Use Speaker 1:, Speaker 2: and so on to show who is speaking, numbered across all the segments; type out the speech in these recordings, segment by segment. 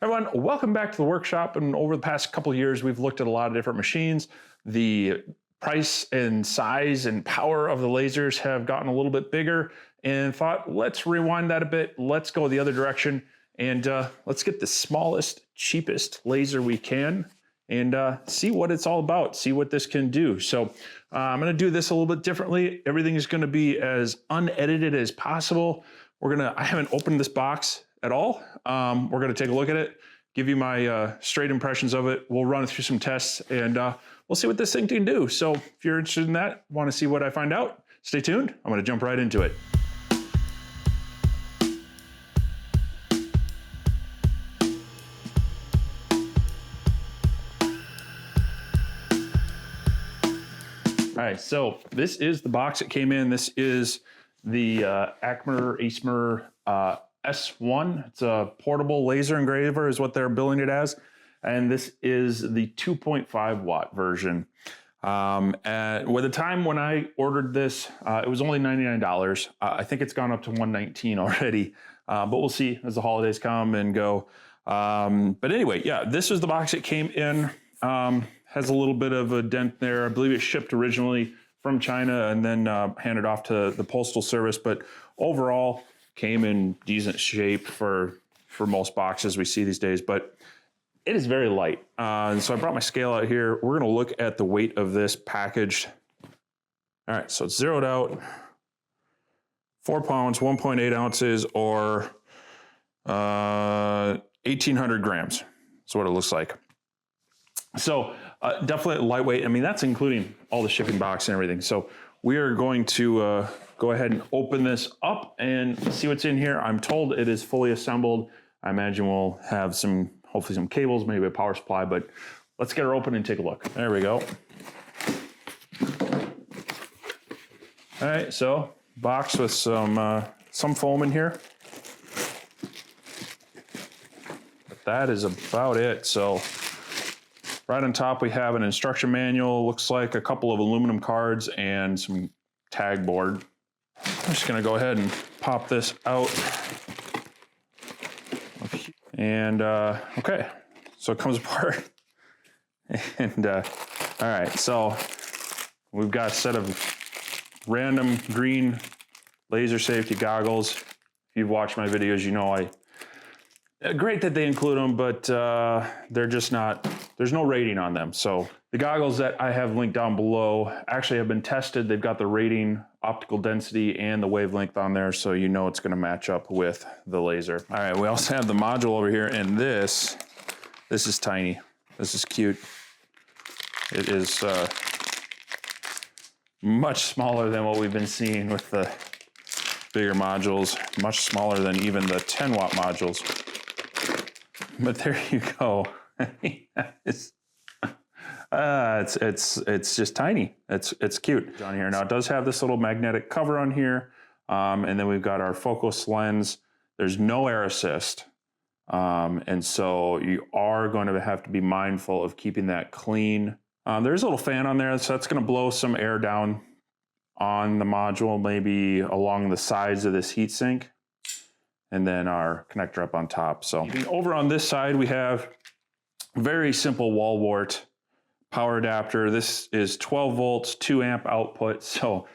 Speaker 1: Everyone, welcome back to the workshop. And over the past couple of years, we've looked at a lot of different machines. The price and size and power of the lasers have gotten a little bit bigger, and thought, let's rewind that a bit. Let's go the other direction, and let's get the smallest, cheapest laser we can and see what it's all about, see what this can do. So I'm gonna do this a little bit differently. Everything is gonna be as unedited as possible. I haven't opened this box at all. We're gonna take a look at it, give you my straight impressions of it. We'll run through some tests, and we'll see what this thing can do. So if you're interested in that, wanna see what I find out, stay tuned. I'm gonna jump right into it. All right, so this is the box it came in. This is the Acmer S1. It's a portable laser engraver is what they're billing it as. And this is the 2.5 watt version. At the time when I ordered this, it was only $99. I think it's gone up to $119 already, but we'll see as the holidays come and go. But anyway, yeah, this is the box it came in. Has a little bit of a dent there. I believe it shipped originally from China and then handed off to the Postal Service, but overall came in decent shape for most boxes we see these days, but it is very light. And so I brought my scale out here. We're gonna look at the weight of this packaged. All right, so it's zeroed out, 4 pounds, 1.8 ounces, or 1,800 grams. That's what it looks like. So definitely lightweight. I mean, that's including all the shipping box and everything. So we are going to go ahead and open this up and see what's in here. I'm told it is fully assembled. I imagine we'll have hopefully some cables, maybe a power supply, but let's get her open and take a look. There we go. All right, so box with some foam in here. But that is about it. So right on top, we have an instruction manual, looks like a couple of aluminum cards and some tag board. I'm just gonna go ahead and pop this out. And okay, so it comes apart. And all right, so we've got a set of random green laser safety goggles. If you've watched my videos, you know great that they include them, but they're just not, there's no rating on them. So the goggles that I have linked down below actually have been tested. They've got the rating, optical density, and the wavelength on there, so you know it's gonna match up with the laser. All right, we also have the module over here, and this is tiny. This is cute. It is much smaller than what we've been seeing with the bigger modules, much smaller than even the 10 watt modules. But there you go. It's just tiny. It's cute on here. Now it does have this little magnetic cover on here, and then we've got our focus lens. There's no air assist, and so you are going to have to be mindful of keeping that clean. There's a little fan on there, so that's going to blow some air down on the module, maybe along the sides of this heatsink. And then our connector up on top. So over on this side, we have very simple wall wart power adapter. This is 12 volts, 2 amp output. So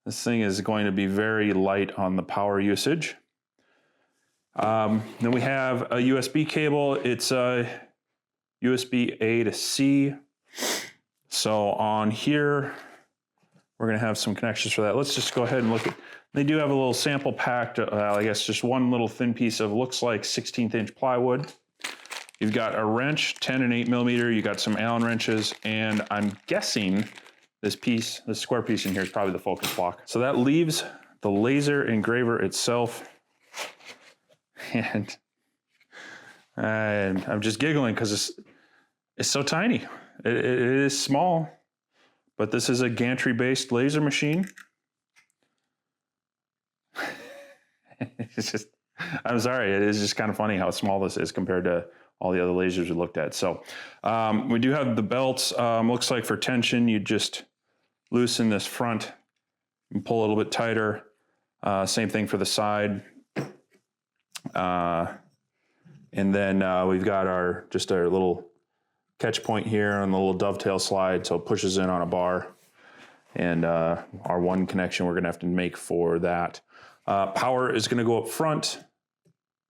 Speaker 1: this thing is going to be very light on the power usage. Then we have a USB cable. It's a USB A to C. So on here, we're gonna have some connections for that. Let's just go ahead and look at, they do have a little sample packed, I guess just one little thin piece of, looks like 16th inch plywood. You've got a wrench, 10 and 8 millimeter. You got some Allen wrenches, and I'm guessing this square piece in here is probably the focus block. So that leaves the laser engraver itself. And I'm just giggling because it's so tiny. It is small, but this is a gantry-based laser machine. It's just, I'm sorry, it is just kind of funny how small this is compared to all the other lasers we looked at. So we do have the belts. Looks like for tension, you just loosen this front and pull a little bit tighter. Same thing for the side. And then we've got just our little catch point here on the little dovetail slide, so it pushes in on a bar. And our one connection we're gonna have to make for that. Power is gonna go up front,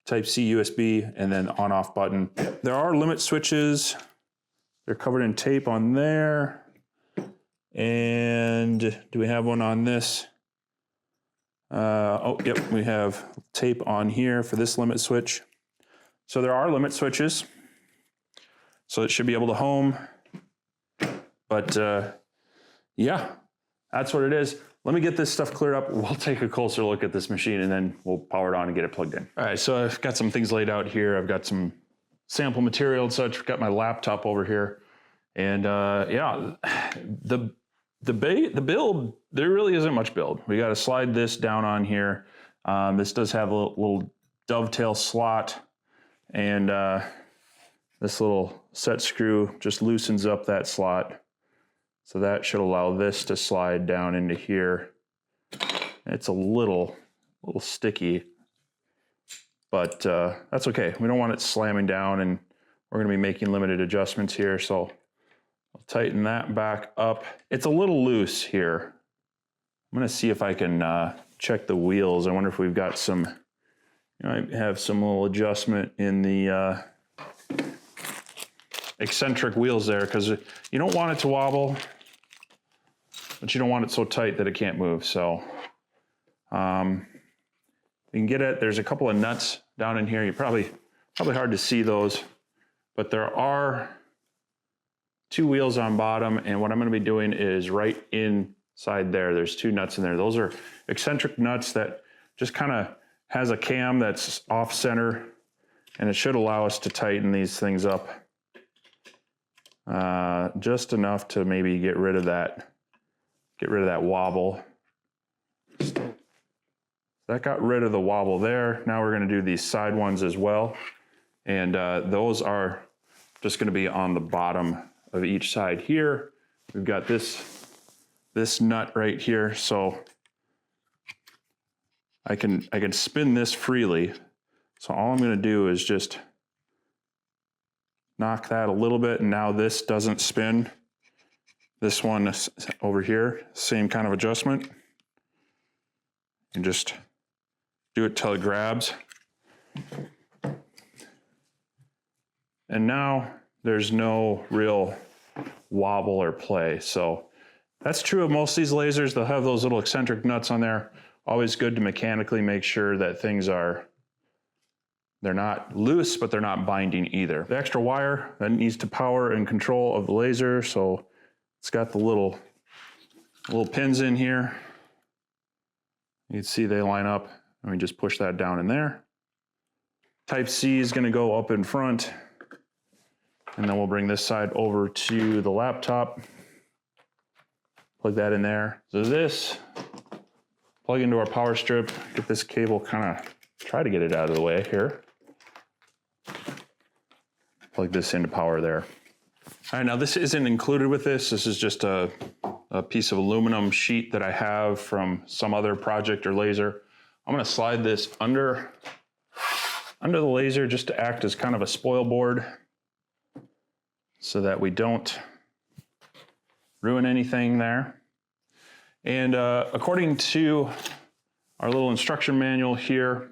Speaker 1: Type-C USB, and then on-off button. There are limit switches. They're covered in tape on there. And do we have one on this? Oh, yep, we have tape on here for this limit switch. So there are limit switches. So it should be able to home. But yeah, that's what it is. Let me get this stuff cleared up. We'll take a closer look at this machine and then we'll power it on and get it plugged in. All right, so I've got some things laid out here. I've got some sample material and such. I've got my laptop over here. And yeah, the build, there really isn't much build. We got to slide this down on here. This does have a little dovetail slot, and this little set screw just loosens up that slot. So that should allow this to slide down into here. It's a little sticky, but that's okay. We don't want it slamming down, and we're gonna be making limited adjustments here. So I'll tighten that back up. It's a little loose here. I'm gonna see if I can check the wheels. I wonder if we've got some, I have some little adjustment in the eccentric wheels there, because you don't want it to wobble, but you don't want it so tight that it can't move. So you can get it. There's a couple of nuts down in here. You probably hard to see those, but there are 2 wheels on bottom, and what I'm going to be doing is right inside there. There's 2 nuts in there. Those are eccentric nuts that just kind of has a cam that's off center, and it should allow us to tighten these things up just enough to maybe get rid of that wobble. That got rid of the wobble there. Now we're going to do these side ones as well, and those are just going to be on the bottom of each side here. We've got this nut right here, so I can spin this freely. So all I'm going to do is just knock that a little bit, and now this doesn't spin. This one over here, same kind of adjustment. And just do it till it grabs. And now there's no real wobble or play. So that's true of most of these lasers. They'll have those little eccentric nuts on there. Always good to mechanically make sure that things they're not loose, but they're not binding either. The extra wire that needs to power and control of the laser. So it's got the little pins in here. You can see they line up, and we just push that down in there. Type-C is gonna go up in front, and then we'll bring this side over to the laptop. Plug that in there. So this, plug into our power strip, get this cable try to get it out of the way here. Plug this into power there. All right, now this isn't included with this. This is just a piece of aluminum sheet that I have from some other project or laser. I'm gonna slide this under the laser just to act as kind of a spoil board so that we don't ruin anything there. And according to our little instruction manual here,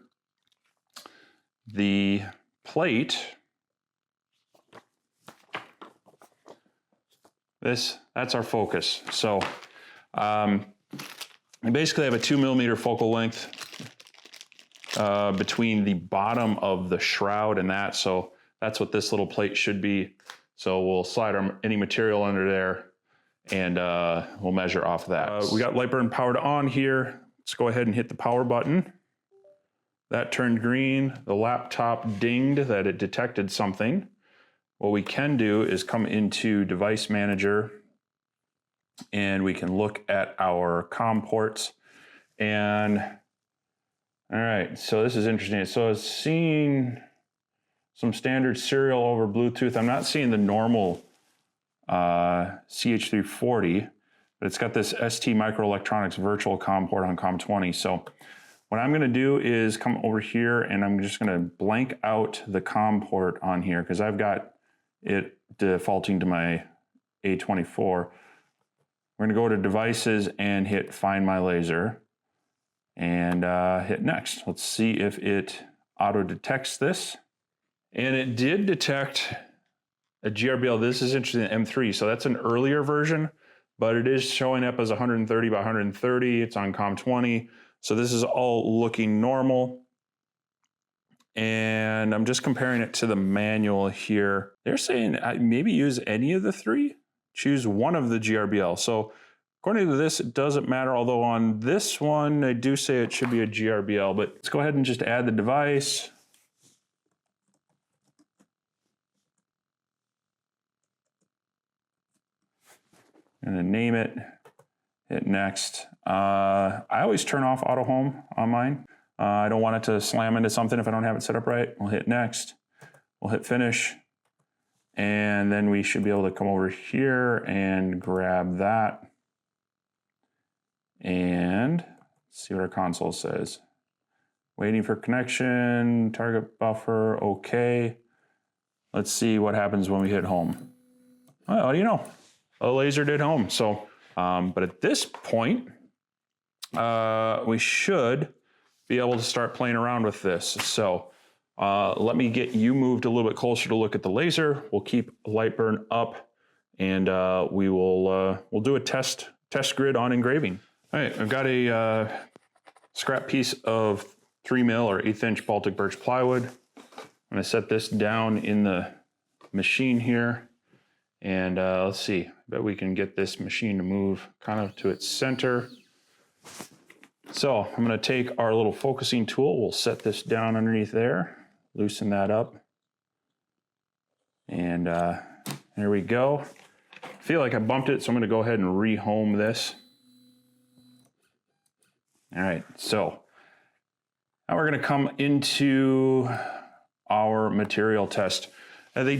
Speaker 1: the plate, that's our focus. So we basically have a 2mm focal length between the bottom of the shroud and that. So that's what this little plate should be. So we'll slide any material under there, and we'll measure off that. We got Lightburn powered on here. Let's go ahead and hit the power button. That turned green. The laptop dinged that it detected something. What we can do is come into Device Manager, and we can look at our COM ports. And all right, so this is interesting. So it's seeing some standard serial over Bluetooth. I'm not seeing the normal CH340, but it's got this ST Microelectronics virtual COM port on COM20. So What I'm gonna do is come over here and I'm just gonna blank out the COM port on here because I've got it defaulting to my A24. We're gonna go to devices and hit find my laser and hit next. Let's see if it auto detects this. And it did detect a GRBL. This is interesting, M3. So that's an earlier version, but it is showing up as 130 by 130. It's on COM20. So this is all looking normal. And I'm just comparing it to the manual here. They're saying maybe use any of the three, choose one of the GRBL. So according to this, it doesn't matter. Although on this one, they do say it should be a GRBL, but let's go ahead and just add the device. And then name it, hit next. I always turn off auto home on mine. I don't want it to slam into something if I don't have it set up right. We'll hit next, we'll hit finish. And then we should be able to come over here and grab that. And see what our console says. Waiting for connection, target buffer, okay. Let's see what happens when we hit home. Well, what do you know? A laser did home. So, but at this point, we should be able to start playing around with this. So let me get you moved a little bit closer to look at the laser. We'll keep light burn up and we'll do a test grid on engraving. All right, I've got a scrap piece of 3mm or 1/8 inch Baltic birch plywood. I'm gonna set this down in the machine here. And let's see, I bet we can get this machine to move kind of to its center. So I'm gonna take our little focusing tool, we'll set this down underneath there, loosen that up. And there we go. I feel like I bumped it, so I'm gonna go ahead and re-home this. All right, so now we're gonna come into our material test. They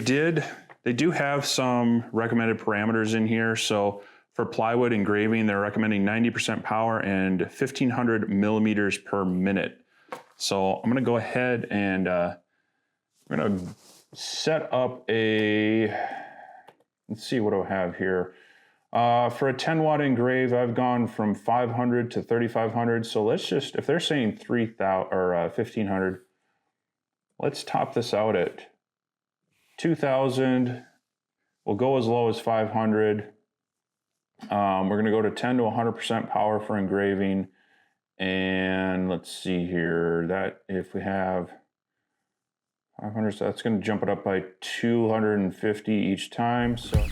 Speaker 1: do have some recommended parameters in here. So for plywood engraving, they're recommending 90% power and 1500 millimeters per minute. So I'm gonna go ahead and we're gonna set up a, let's see, what do I have here? For a 10 watt engrave, I've gone from 500 to 3500. So let's just, if they're saying 3000 or 1500, let's top this out at 2000. We'll go as low as 500. We're going to go to 10 to 100% power for engraving. And let's see here, that if we have 500, so that's going to jump it up by 250 each time. So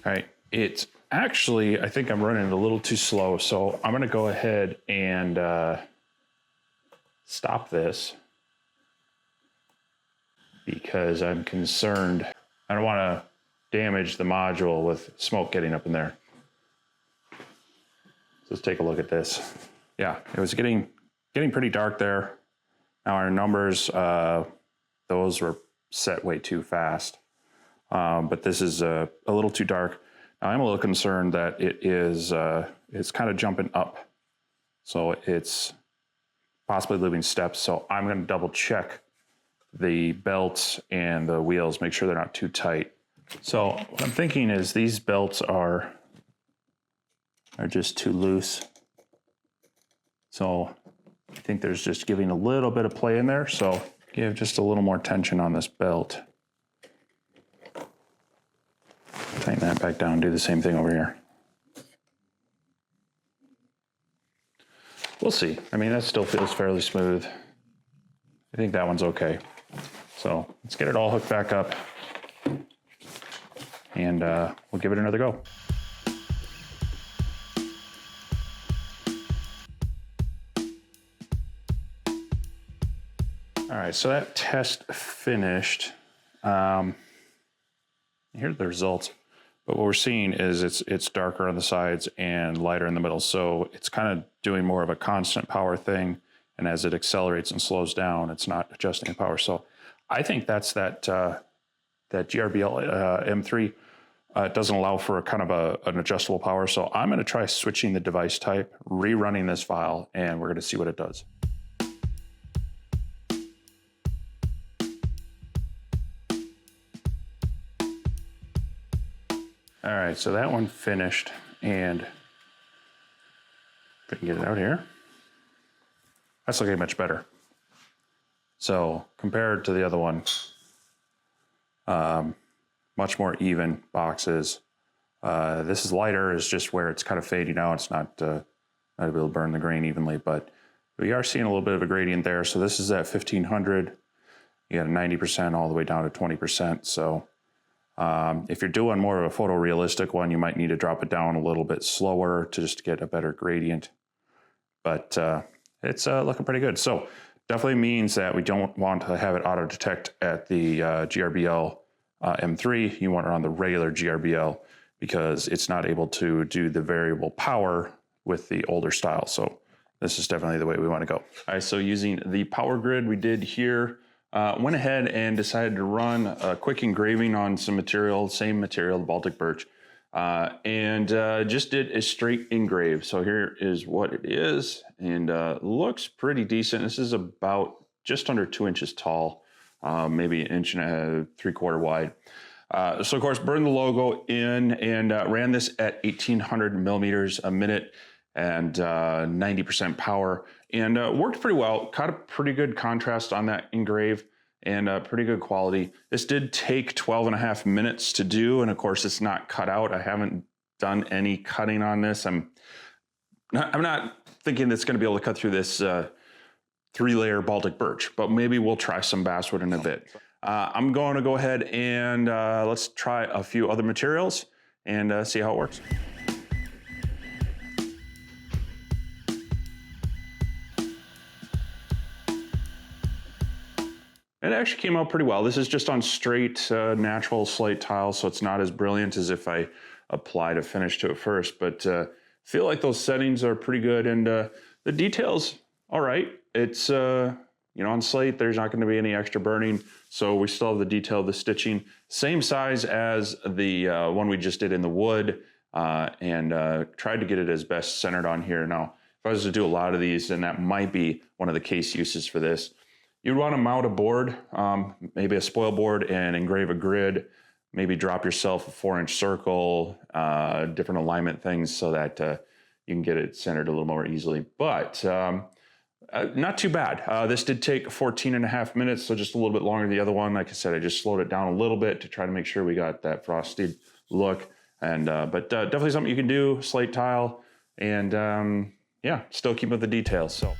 Speaker 1: all right, it's actually, I think I'm running it a little too slow, so I'm gonna go ahead and stop this because I'm concerned. I don't wanna damage the module with smoke getting up in there. So let's take a look at this. Yeah, it was getting pretty dark there. Now our numbers, those were set way too fast. But this is a little too dark. Now, I'm a little concerned that it is, it's kind of jumping up. So it's possibly leaving steps. So I'm gonna double check the belts and the wheels, make sure they're not too tight. So what I'm thinking is these belts are just too loose. So I think there's just giving a little bit of play in there. So give just a little more tension on this belt. Tighten that back down, do the same thing over here. We'll see. I mean, that still feels fairly smooth. I think that one's okay. So let's get it all hooked back up and we'll give it another go. All right, so that test finished. Here's the results. But what we're seeing is it's darker on the sides and lighter in the middle. So it's kind of doing more of a constant power thing. And as it accelerates and slows down, it's not adjusting the power. So I think that's that GRBL M3. It doesn't allow for a kind of an adjustable power. So I'm going to try switching the device type, rerunning this file, and we're going to see what it does. All right, so that one finished, and if I can get it out here, that's looking much better. So compared to the other one, much more even boxes. This is lighter, is just where it's kind of fading out. It's not able to burn the grain evenly, but we are seeing a little bit of a gradient there. So this is at 1500. You got a 90% all the way down to 20%. So if you're doing more of a photorealistic one, you might need to drop it down a little bit slower to just get a better gradient. But it's looking pretty good. So definitely means that we don't want to have it auto detect at the GRBL M3. You want it on the regular GRBL because it's not able to do the variable power with the older style. So this is definitely the way we want to go. All right, so using the power grid we did here, went ahead and decided to run a quick engraving on some material, same material, the Baltic birch, and just did a straight engrave. So here is what it is, and looks pretty decent. This is about just under 2 inches tall, maybe 1.75 inches wide. So of course, burned the logo in and ran this at 1800 millimeters a minute and 90% power, and worked pretty well. Caught a pretty good contrast on that engrave and pretty good quality. This did take 12.5 minutes to do, and of course it's not cut out. I haven't done any cutting on this. I'm not thinking it's going to be able to cut through this 3-layer Baltic birch, but maybe we'll try some basswood in a bit. I'm going to go ahead and let's try a few other materials and see how it works. It actually came out pretty well. This is just on straight natural slate tile, so it's not as brilliant as if I applied a finish to it first, but feel like those settings are pretty good, and the details, all right. It's, you know, on slate, there's not going to be any extra burning, so we still have the detail of the stitching. Same size as the one we just did in the wood, and tried to get it as best centered on here. Now, if I was to do a lot of these, then that might be one of the case uses for this. You'd want to mount a board, maybe a spoil board, and engrave a grid, maybe drop yourself a 4-inch circle, different alignment things so that you can get it centered a little more easily. But not too bad. This did take 14.5 minutes, so just a little bit longer than the other one. Like I said, I just slowed it down a little bit to try to make sure we got that frosted look. And but definitely something you can do, slate tile, and yeah, still keep with the details. So.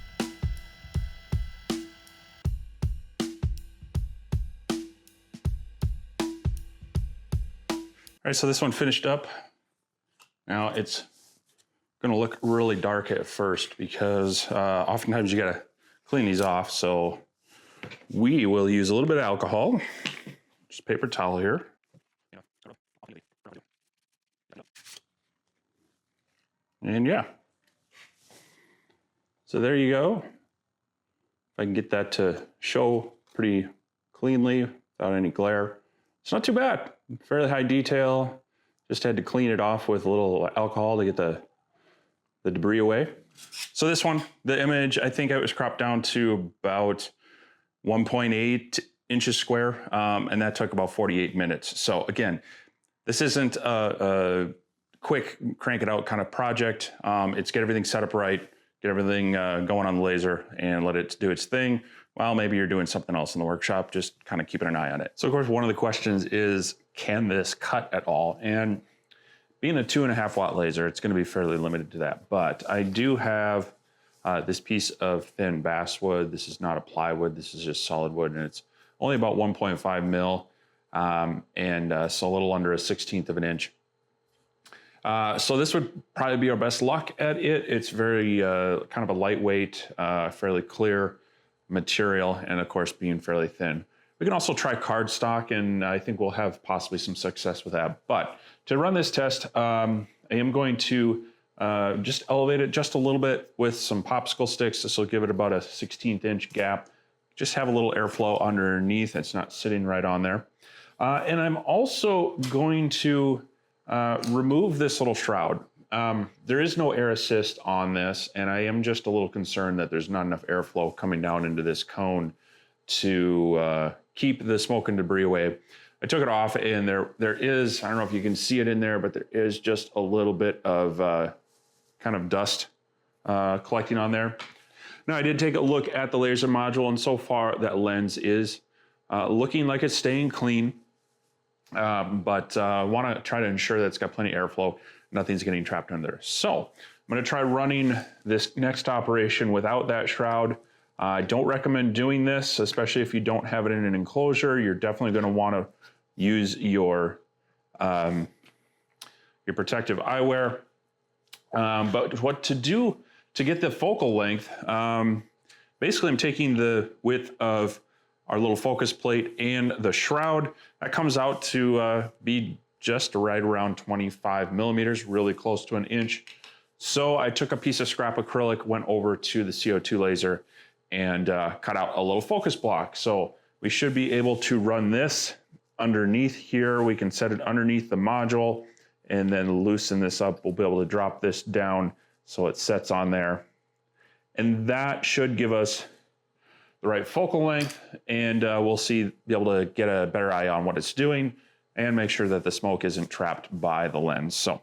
Speaker 1: All right, so this one finished up. Now it's gonna look really dark at first because oftentimes you gotta clean these off. So we will use a little bit of alcohol, just paper towel here. And yeah, so there you go. If I can get that to show pretty cleanly without any glare. It's not too bad, fairly high detail. Just had to clean it off with a little alcohol to get the debris away. So this one, the image, I think it was cropped down to about 1.8 inches square, and that took about 48 minutes. So again, this isn't a quick crank it out kind of project. It's get everything set up right, get everything going on the laser and let it do its thing. While maybe you're doing something else in the workshop, just kind of keeping an eye on it. So of course, one of the questions is, can this cut at all? And being a 2.5 watt laser, it's gonna be fairly limited to that. But I do have this piece of thin basswood. This is not a plywood, this is just solid wood, and it's only about 1.5 mil, and so a little under a 1/16 of an inch. So this would probably be our best luck at it. It's very kind of a lightweight, fairly clear material, and of course being fairly thin. We can also try cardstock, and I think we'll have possibly some success with that. But to run this test, I am going to just elevate it just a little bit with some popsicle sticks. This will give it about a 1/16 inch gap. Just have a little airflow underneath. It's not sitting right on there. And I'm also going to remove this little shroud. There is no air assist on this, and I am just a little concerned that there's not enough airflow coming down into this cone to keep the smoke and debris away. I took it off, and there is, I don't know if you can see it in there, but there is just a little bit of kind of dust collecting on there. Now, I did take a look at the laser module, and so far that lens is looking like it's staying clean, but I want to try to ensure that it's got plenty of airflow, nothing's getting trapped under there. So I'm going to try running this next operation without that shroud. I don't recommend doing this, especially if you don't have it in an enclosure. You're definitely going to want to use your protective eyewear. But what to do to get the focal length, basically I'm taking the width of our little focus plate and the shroud. That comes out to be just right around 25 millimeters, really close to an inch. So I took a piece of scrap acrylic, went over to the CO2 laser, and cut out a little focus block. So we should be able to run this underneath here. We can set it underneath the module and then loosen this up. We'll be able to drop this down so it sets on there. And that should give us the right focal length, and we'll be able to get a better eye on what it's doing and make sure that the smoke isn't trapped by the lens. So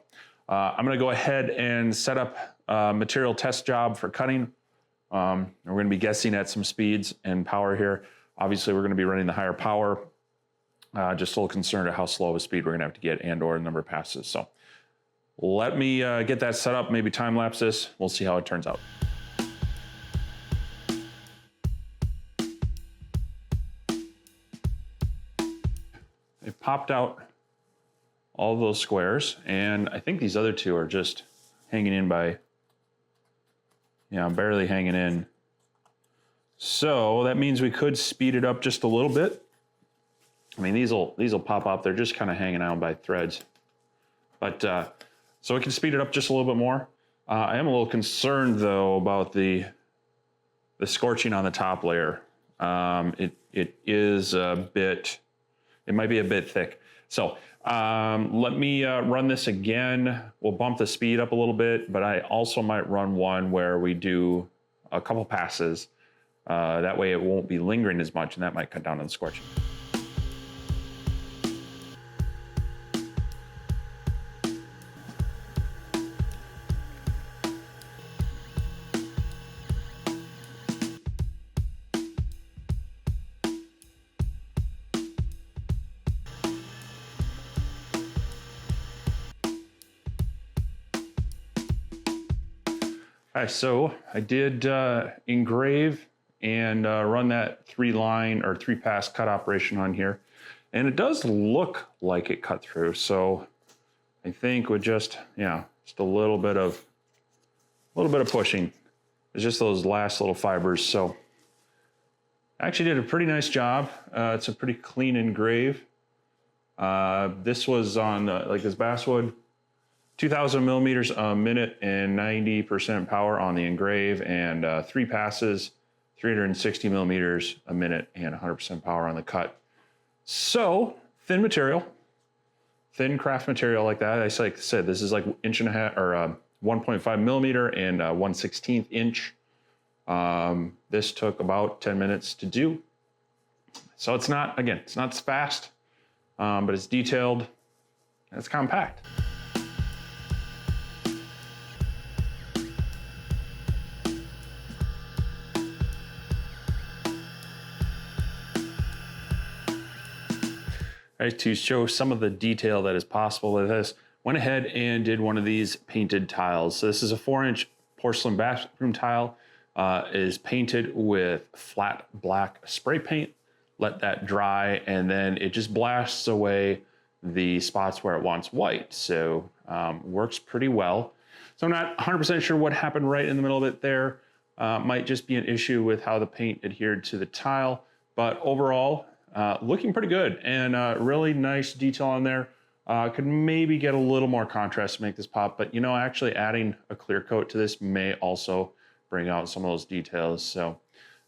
Speaker 1: I'm gonna go ahead and set up a material test job for cutting. We're gonna be guessing at some speeds and power here. Obviously, we're gonna be running the higher power. Just a little concerned at how slow of a speed we're gonna have to get and or the number of passes. So let me get that set up, maybe time lapse this. We'll see how it turns out. It popped out all of those squares, and I think these other two are just hanging in by, barely hanging in. So that means we could speed it up just a little bit. I mean, these will pop up. They're just kind of hanging out by threads. But so we can speed it up just a little bit more. I am a little concerned though about the scorching on the top layer. It is a bit, it might be a bit thick. So let me run this again. We'll bump the speed up a little bit, but I also might run one where we do a couple passes. That way it won't be lingering as much, and that might cut down on the scorching. All right, so I did engrave and run that 3-pass cut operation on here, and it does look like it cut through. So I think with just a little bit of pushing, it's just those last little fibers. So I actually did a pretty nice job. It's a pretty clean engrave. This was on like this basswood. 2,000 millimeters a minute and 90% power on the engrave, and 3 passes, 360 millimeters a minute and 100% power on the cut. So thin material, thin craft material like that. Like I said, this is like 1.5 or 1.5 millimeter and 1/16 inch. This took about 10 minutes to do. So it's not, again, it's not fast, but it's detailed and it's compact. Right, to show some of the detail that is possible with this, went ahead and did one of these painted tiles. So this is a 4-inch porcelain bathroom tile. Is painted with flat black spray paint. Let that dry, and then it just blasts away the spots where it wants white. So works pretty well. So I'm not 100% sure what happened right in the middle of it there. Might just be an issue with how the paint adhered to the tile, but overall, looking pretty good, and really nice detail on there. Could maybe get a little more contrast to make this pop, but actually adding a clear coat to this may also bring out some of those details. So,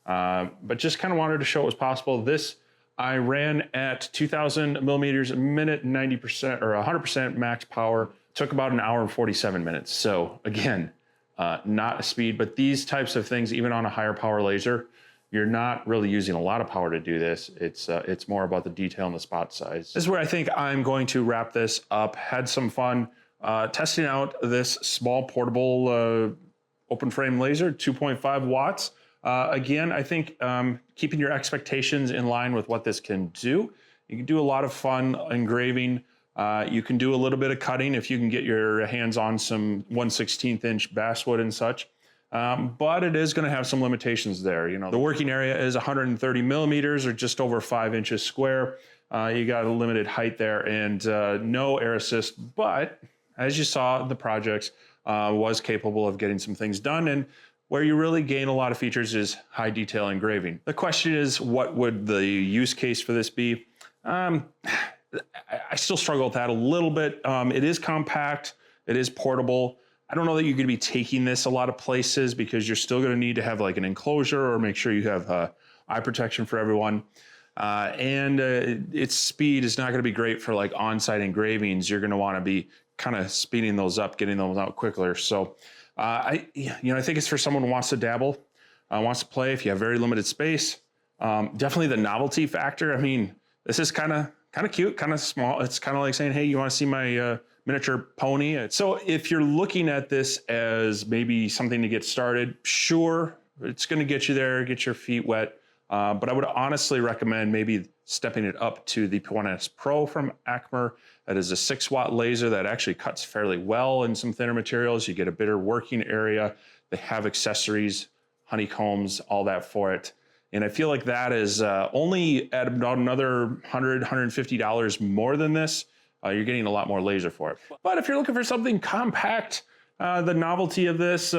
Speaker 1: but just kind of wanted to show what was possible. This I ran at 2,000 millimeters a minute, 90% or 100% max power. Took about an hour and 47 minutes. So again, not a speed, but these types of things, even on a higher power laser, you're not really using a lot of power to do this. It's more about the detail and the spot size. This is where I think I'm going to wrap this up. Had some fun testing out this small portable open frame laser, 2.5 watts. Again, I think keeping your expectations in line with what this can do. You can do a lot of fun engraving. You can do a little bit of cutting if you can get your hands on some 1/16 inch basswood and such. But it is going to have some limitations there. You know, the working area is 130 millimeters or just over 5 inches square. You got a limited height there and no air assist, but as you saw, the projects was capable of getting some things done. And where you really gain a lot of features is high detail engraving. The question is, what would the use case for this be? I still struggle with that a little bit. It is compact, it is portable. I don't know that you're gonna be taking this a lot of places because you're still gonna need to have like an enclosure or make sure you have eye protection for everyone. Its speed is not gonna be great for like on-site engravings. You're gonna wanna be kind of speeding those up, getting those out quicker. So I think it's for someone who wants to dabble, wants to play if you have very limited space. Definitely the novelty factor. I mean, this is kind of cute, kind of small. It's kind of like saying, hey, you want to see my miniature pony? So if you're looking at this as maybe something to get started, sure, it's going to get you there, get your feet wet. But I would honestly recommend maybe stepping it up to the P1S Pro from Acmer. That is a 6-watt laser that actually cuts fairly well in some thinner materials. You get a better working area. They have accessories, honeycombs, all that for it. And I feel like that is only at about another $100, $150 more than this. You're getting a lot more laser for it. But if you're looking for something compact, the novelty of this,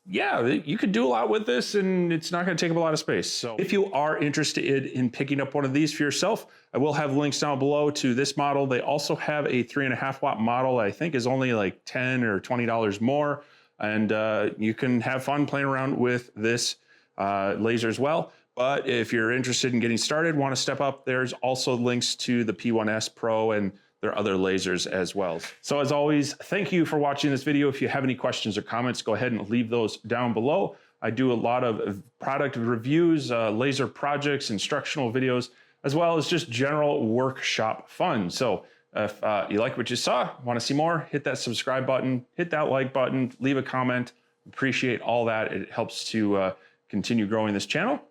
Speaker 1: yeah, you could do a lot with this and it's not going to take up a lot of space. So if you are interested in picking up one of these for yourself, I will have links down below to this model. They also have a 3.5 watt model I think is only like $10 or $20 more. And you can have fun playing around with this laser as well. But if you're interested in getting started, want to step up, there's also links to the P1S Pro and their other lasers as well. So as always, thank you for watching this video. If you have any questions or comments, go ahead and leave those down below. I do a lot of product reviews, laser projects, instructional videos, as well as just general workshop fun. So if you like what you saw, want to see more, hit that subscribe button, hit that like button, leave a comment. Appreciate all that. It helps to continue growing this channel.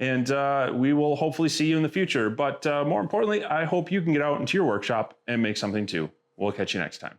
Speaker 1: And we will hopefully see you in the future. But more importantly, I hope you can get out into your workshop and make something too. We'll catch you next time.